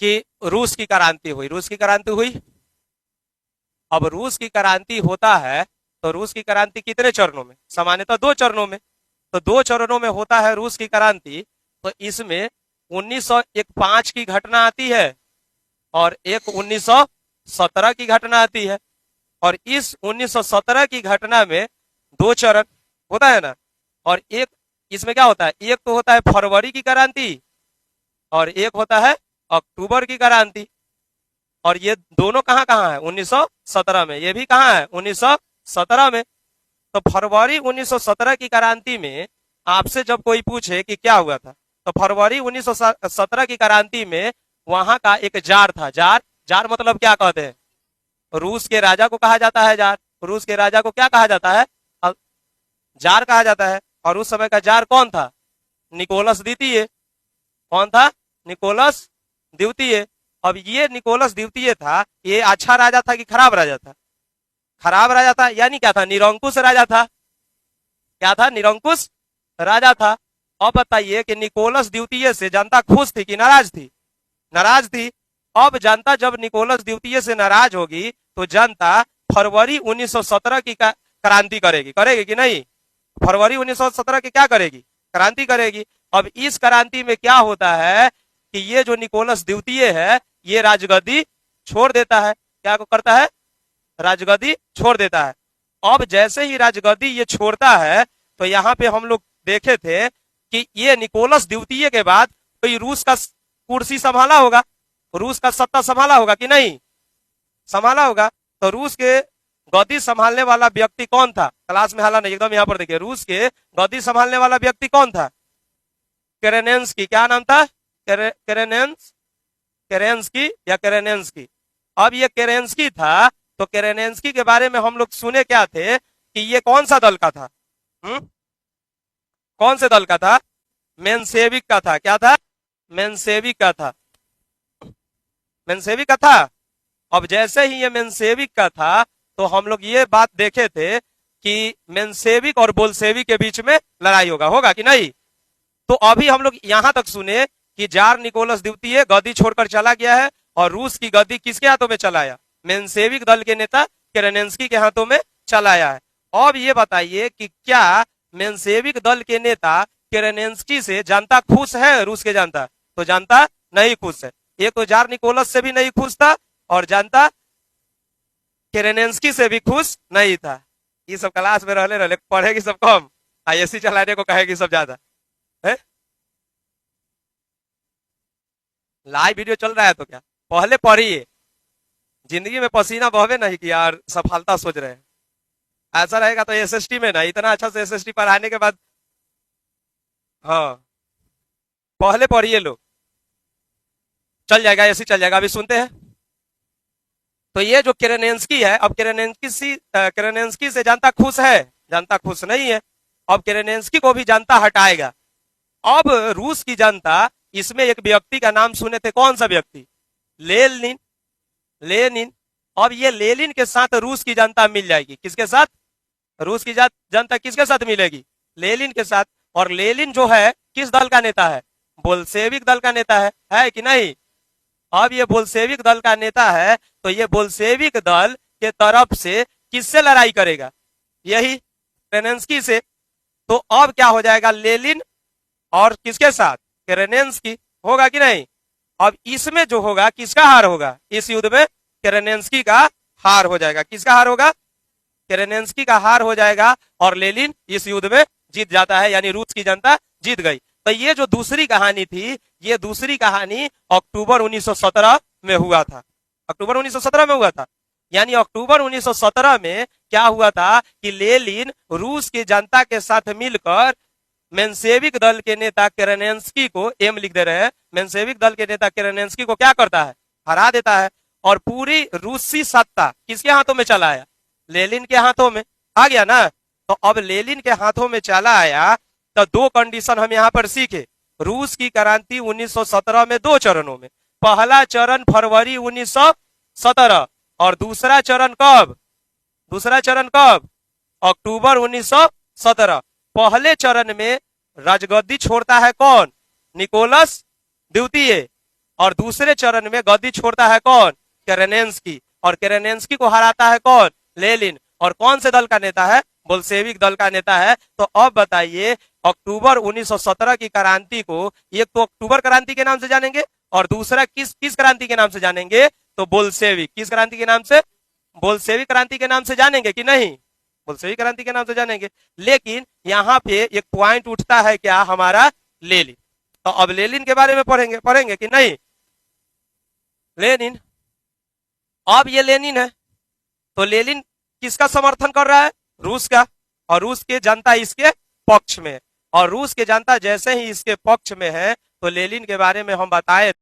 कि रूस की क्रांति हुई। रूस की क्रांति हुई। अब रूस की क्रांति होता है तो रूस की क्रांति कितने चरणों में? सामान्यतः 2 चरणों में। तो 2 चरणों में होता है रूस की क्रांति। तो इसमें 1905 की घटना आती है और एक 1917 की घटना आती है। और इस 1917 की घटना में 2 चरण होता है ना। और एक इसमें क्या होता है, एक तो होता है फरवरी की क्रांति और एक होता है अक्टूबर की क्रांति। और ये दोनों कहाँ कहाँ है? 1917 में। ये भी कहाँ है? 1917 में। तो फरवरी 1917 की क्रांति में आपसे जब कोई पूछे कि क्या हुआ था, तो फरवरी 1917 की क्रांति में वहां का एक जार था। जार, जार मतलब क्या कहते हैं? रूस के राजा को कहा जाता है जार। रूस के राजा को क्या कहा जाता है? जार कहा जाता है। और उस समय का जार कौन था? निकोलस द्वितीय। कौन था? निकोलस द्वितीय। अब ये निकोलस द्वितीय था, ये अच्छा राजा था कि खराब राजा था? खराब राजा था, यानी क्या था? निरंकुश राजा था। क्या था? निरंकुश राजा था। अब बताइए कि निकोलस द्वितीय से जनता खुश थी कि नाराज थी? नाराज थी। अब जनता जब निकोलस द्वितीय से नाराज होगी तो जनता फरवरी 1917 की क्रांति करेगी। करेगी कि नहीं? फरवरी 1917 की क्या करेगी? क्रांति करेगी। अब इस क्रांति में क्या होता है कि ये जो निकोलस द्वितीय है ये राजगद्दी छोड़ देता है। क्या करता है? राजगद्दी छोड़ देता है। अब जैसे ही राजगद्दी ये छोड़ता है तो यहाँ पे हम लोग देखे थे कि ये निकोलस द्वितीय के बाद कोई रूस का कुर्सी संभाला होगा, रूस का सत्ता संभाला होगा कि नहीं? संभाला होगा। तो रूस के गद्दी संभालने वाला व्यक्ति कौन था? क्लास में हाला नहीं, एकदम यहाँ पर देखिए। रूस के गद्दी संभालने वाला व्यक्ति कौन था? केरेनेंस्की। क्या नाम था? केरेंस्की या केरेनेंस्की। अब ये केरेंस्की था। तो केरेनेंस्की के बारे में हम लोग सुने क्या थे कि ये कौन सा दल का था? कौन से दल का था? मेंशेविक का था। क्या था? मेंशेविक का था। मेंशेविक का था। अब जैसे ही ये मेंशेविक का था तो हम लोग ये बात देखे थे कि मेंशेविक और बोल्शेविक के बीच में लड़ाई होगा। होगा कि नहीं? तो अभी हम लोग यहां तक सुने कि जार निकोलस द्वितीय गद्दी छोड़कर चला गया है और रूस की गद्दी किसके हाथों में चलाया? मेंशेविक दल के नेता केरेनेंस्की के हाथों में चलाया है। अब ये बताइए कि क्या मेंशेविक दल के नेता केरेनेंस्की से जनता खुश है? रूस के जनता? तो जनता नहीं खुश है। एक तो जार निकोलस से भी नहीं खुश था और जनता केरेनेंस्की से भी खुश नहीं था। ये सब क्लास में रहले पढ़ेगी सब कम, एसी चलाने को कहेगी सब ज्यादा है। लाइव वीडियो चल रहा है तो क्या पहले पढ़िए। जिंदगी में पसीना बहवे नहीं कि यार सफलता सोच रहे हैं। ऐसा रहेगा तो एसएसटी में ना, इतना अच्छा से एसएसटी पढ़ाने के बाद हाँ पहले पढ़िए लोग, चल जाएगा, ऐसी चल जाएगा। अभी सुनते हैं। तो ये जो केरेनेंस्की है, अब केरेनेंस्की से जनता खुश है? जनता खुश नहीं है। अब केरेनेंस्की को भी जनता हटाएगा। अब रूस की जनता, इसमें एक व्यक्ति का नाम सुने थे। कौन सा व्यक्ति? लेनिन। लेनिन। अब ये लेनिन के साथ रूस की जनता मिल जाएगी। किसके साथ? रूस की जनता किसके साथ मिलेगी? लेनिन के साथ। और लेनिन जो है किस दल का नेता है? बोल्शेविक दल का नेता है कि नहीं? अब ये बोल्शेविक दल का नेता है तो ये बोल्शेविक दल के तरफ से किससे लड़ाई करेगा? यही केरेनेंस्की से। तो अब क्या हो जाएगा? लेनिन और किसके साथ? केरेनेंस्की। होगा कि नहीं? अब इसमें जो होगा किसका हार होगा? इस युद्ध में केरेनेंस्की का हार हो जाएगा। किसका हार होगा? केरेनेंस्की का हार हो जाएगा और लेनिन इस युद्ध में जीत जाता है, यानी रूस की जनता जीत गई। तो ये जो दूसरी कहानी थी, ये दूसरी कहानी अक्टूबर 1917 में हुआ था। अक्टूबर 1917 में हुआ था। यानी अक्टूबर 1917 में क्या हुआ था कि लेनिन रूस की जनता के साथ मिलकर मेंशेविक दल के नेता केरेनेंस्की को, एम लिख दे रहे हैं, मेंशेविक दल के नेता केरेनेंस्की को क्या करता है? हरा देता है। और पूरी रूसी सत्ता किसके हाथों में चला आया? लेनिन के हाथों में आ गया ना। तो अब लेनिन के हाथों में चला आया तो 2 कंडीशन हम यहाँ पर सीखे। रूस की क्रांति 1917 में 2 चरणों में। पहला चरण फरवरी 1917 और दूसरा चरण कब? दूसरा चरण कब? अक्टूबर 1917। पहले चरण में राजगद्दी छोड़ता है कौन? निकोलस द्वितीय। और दूसरे चरण में गद्दी छोड़ता है कौन? केरेनेंस्की, और केरेनेंस्की को हराता है कौन? लेनिन। और कौन से दल का नेता है? बोल्शेविक दल का नेता है। तो अब बताइए, अक्टूबर 1917 की क्रांति को एक तो अक्टूबर क्रांति के नाम से जानेंगे और दूसरा किस किस क्रांति के नाम से जानेंगे? तो बोल्शेविक। किस क्रांति के नाम से? बोल्शेविक क्रांति के नाम से जानेंगे कि नहीं? बोल्शेविक क्रांति के नाम से जानेंगे। लेकिन यहाँ पे एक पॉइंट उठता है क्या? हमारा लेनिन। तो अब लेनिन के बारे में पढ़ेंगे कि नहीं? लेनिन, अब ये लेनिन है, तो लेनिन किसका समर्थन कर रहा है? रूस का। और रूस के जनता इसके पक्ष में, और रूस के जनता जैसे ही इसके पक्ष में है, तो लेनिन के बारे में हम बताए